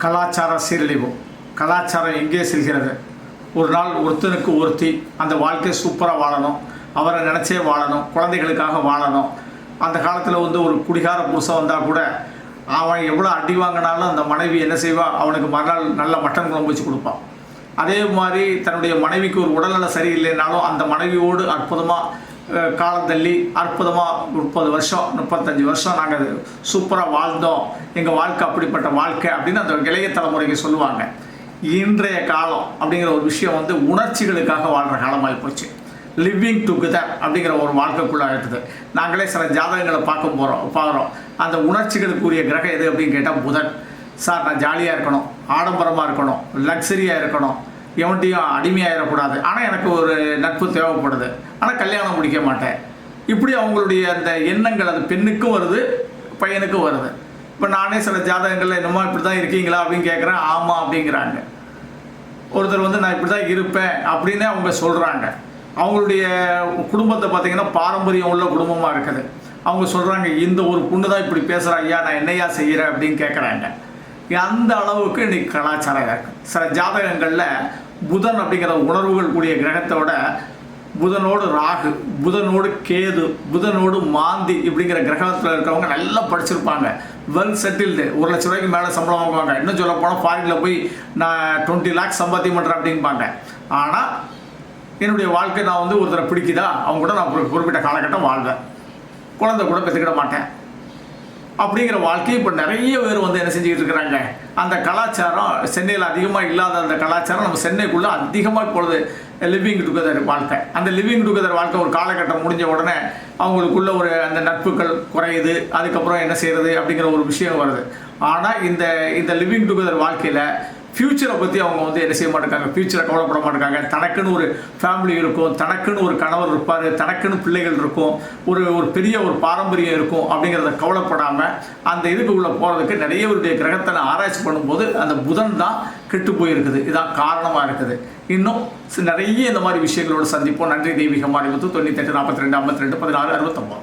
கலாச்சார சீரழிவு. கலாச்சாரம் எங்கே செல்கிறது? ஒரு நாள் ஒருத்தனுக்கு ஒருத்தி அந்த வாழ்க்கையை சூப்பராக வாழணும், அவரை நினச்சே வாழணும், குழந்தைகளுக்காக வாழணும். அந்த காலத்தில் ஒரு குடிகார புருஷன் வந்தால் கூட அவன் எவ்வளோ அடி வாங்கினாலும் அந்த மனைவி என்ன செய்வா, அவனுக்கு மறுநாள் நல்ல மட்டன் குழம்பு வச்சு கொடுப்பான். அதே மாதிரி தன்னுடைய மனைவிக்கு ஒரு உடல்நல சரியில்லைனாலும் அந்த மனைவியோடு அற்புதமாக காலம் தள்ளி அற்புதமாக 30 வருஷம் 35 வருஷம் நாங்கள் சூப்பராக வாழ்ந்தோம், எங்கள் வாழ்க்கை அப்படிப்பட்ட வாழ்க்கை அப்படின்னு அந்த இளைய தலைமுறைக்கு சொல்லுவாங்க. இன்றைய காலம் அப்படிங்கிற ஒரு விஷயம் உணர்ச்சிகளுக்காக வாழ்கிற காலமாகி போச்சு. லிவிங் டுகெதர் அப்படிங்கிற ஒரு வாழ்க்கைக்குள்ளாகிட்டது. நாங்களே சில ஜாதகங்களை பார்க்குறோம். அந்த உணர்ச்சிகளுக்குரிய கிரகம் எது அப்படின்னு கேட்டால் புதன். சார், நான் ஜாலியாக இருக்கணும், ஆடம்பரமாக இருக்கணும், லக்ஸரியாக இருக்கணும், எவன்ட்டையும் அடிமையாகிடக்கூடாது, ஆனால் எனக்கு ஒரு நட்பு தேவைப்படுது, ஆனால் கல்யாணம் முடிக்க மாட்டேன். இப்படி அவங்களுடைய அந்த எண்ணங்கள் அது பெண்ணுக்கும் வருது, பையனுக்கும் வருது. இப்போ நானே சில ஜாதகங்களில் என்னமோ இப்படி தான் இருக்கீங்களா அப்படின்னு கேட்குறேன். ஆமாம் அப்படிங்கிறாங்க. ஒருத்தர் நான் இப்படி தான் இருப்பேன் அப்படின்னு அவங்க சொல்கிறாங்க. அவங்களுடைய குடும்பத்தை பார்த்திங்கன்னா பாரம்பரியம் உள்ள குடும்பமாக இருக்குது. அவங்க சொல்கிறாங்க, இந்த ஒரு பொண்ணு தான் இப்படி பேசுகிறா, ஐயா நான் என்னையா செய்கிறேன் அப்படின்னு கேட்குறாங்க. அந்த அளவுக்கு இன்றைக்கி கலாச்சாரம் இருக்குது. சில ஜாதகங்களில் புதன் அப்படிங்கிற உணர்வுகள் கூடிய கிரகத்தோட புதனோடு ராகு, புதனோடு கேது, புதனோடு மாந்தி இப்படிங்கிற கிரகத்தில் இருக்கிறவங்க நல்லா படிச்சிருப்பாங்க, வெல் செட்டில்டு, 1 லட்ச ரூபாய்க்கு மேலே சம்பளம் வாங்குவாங்க. இன்னும் சொல்ல போனால் ஃபாரினில் போய் நான் 20 lakhs சம்பாத்தியம் பண்ணுறேன் அப்படின்பாங்க. ஆனால் என்னுடைய வாழ்க்கை நான் ஒருத்தரை பிடிக்குதா, அவங்க கூட நான் குறிப்பிட்ட காலகட்டம் வாழ்வேன், குழந்தை கூட பெற்றுக்கிட மாட்டேன் அப்படிங்கிற வாழ்க்கையை இப்போ நிறைய பேர் என்ன செஞ்சுக்கிட்டு இருக்கிறாங்க. அந்த கலாச்சாரம் சென்னையில் அதிகமாக இல்லாத அந்த கலாச்சாரம் நம்ம சென்னைக்குள்ளே அதிகமாக இப்பொழுது லிவிங் டுகெதர் வாழ்க்கை. அந்த லிவிங் டுகெதர் வாழ்க்கை ஒரு காலகட்டம் முடிஞ்ச உடனே அவங்களுக்குள்ள அந்த நட்புகள் குறையுது. அதுக்கப்புறம் என்ன செய்கிறது அப்படிங்கிற ஒரு விஷயம் வருது. ஆனால் இந்த லிவிங் டுகெதர் வாழ்க்கையில் ஃப்யூச்சரை பற்றி அவங்க என்ன செய்ய மாட்டேங்காங்க, ஃப்யூச்சரை கவலைப்பட மாட்டேங்காங்க. தனக்குன்னு ஒரு ஃபேமிலி இருக்கும், தனக்குன்னு ஒரு கணவர் இருப்பார், தனக்குன்னு பிள்ளைகள் இருக்கும், ஒரு பெரிய ஒரு பாரம்பரியம் இருக்கும் அப்படிங்கிறத கவலைப்படாமல் அந்த இதுக்கு உள்ளே போகிறதுக்கு நிறைய பேருடைய கிரகத்தை ஆராய்ச்சி பண்ணும்போது அந்த புதன் தான் கெட்டு போயிருக்குது. இதான் காரணமாக இருக்குது. இன்னும் நிறைய இந்த மாதிரி விஷயங்களோடு சந்திப்போம். நன்றி. தெய்வீக மாரிமுத்து 98 42 52 16 69.